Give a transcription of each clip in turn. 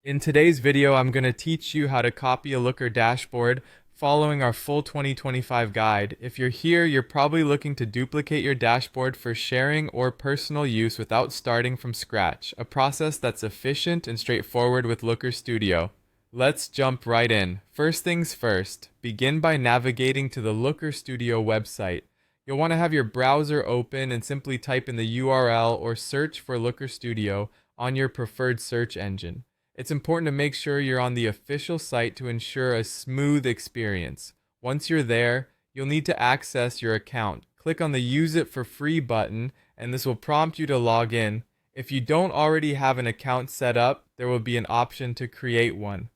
In today's video, I'm going to teach you how to copy a Looker dashboard following our full 2025 guide. If you're here, you're probably looking to duplicate your dashboard for sharing or personal use without starting from scratch, a process that's efficient and straightforward with Looker Studio. Let's jump right in. First things first, begin by navigating to the Looker Studio website. You'll want to have your browser open and simply type in the URL or search for Looker Studio on your preferred search engine. It's important to make sure you're on the official site to ensure a smooth experience. Once you're there, you'll need to access your account. Click on the Use It for Free button, and this will prompt you to log in. If you don't already have an account set up, there will be an option to create one.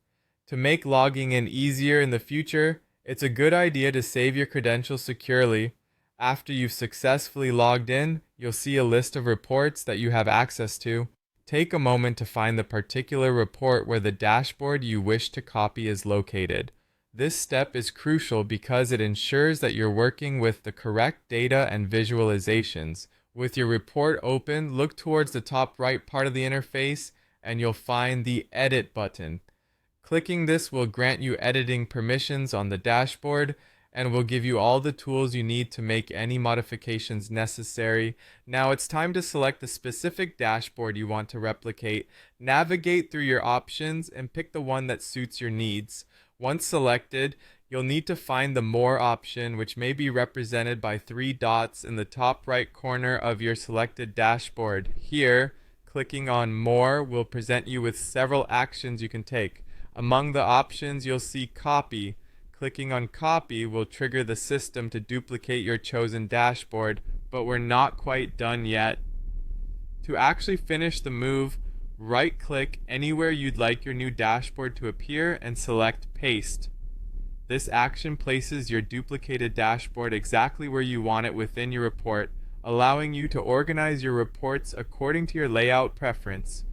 To make logging in easier in the future, it's a good idea to save your credentials securely. After you've successfully logged in, you'll see a list of reports that you have access to. Take a moment to find the particular report where the dashboard you wish to copy is located. This step is crucial because it ensures that you're working with the correct data and visualizations. With your report open, look towards the top right part of the interface and you'll find the Edit button. Clicking this will grant you editing permissions on the dashboard and will give you all the tools you need to make any modifications necessary. Now it's time to select the specific dashboard you want to replicate. Navigate through your options and pick the one that suits your needs. Once selected, you'll need to find the More option, which may be represented by 3 dots in the top right corner of your selected dashboard. Here, clicking on More will present you with several actions you can take. Among the options, you'll see Copy. Clicking on Copy will trigger the system to duplicate your chosen dashboard, but we're not quite done yet. To actually finish the move, right-click anywhere you'd like your new dashboard to appear and select Paste. This action places your duplicated dashboard exactly where you want it within your report, allowing you to organize your reports according to your layout preference.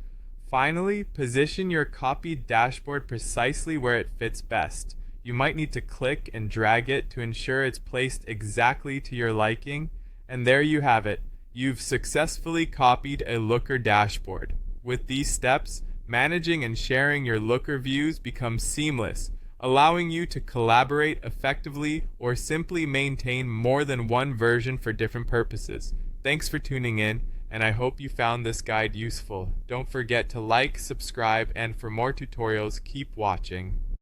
Finally, position your copied dashboard precisely where it fits best. You might need to click and drag it to ensure it's placed exactly to your liking. And there you have it. You've successfully copied a Looker dashboard. With these steps, managing and sharing your Looker views becomes seamless, allowing you to collaborate effectively or simply maintain more than one version for different purposes. Thanks for tuning in, and I hope you found this guide useful. Don't forget to like, subscribe, and for more tutorials, keep watching.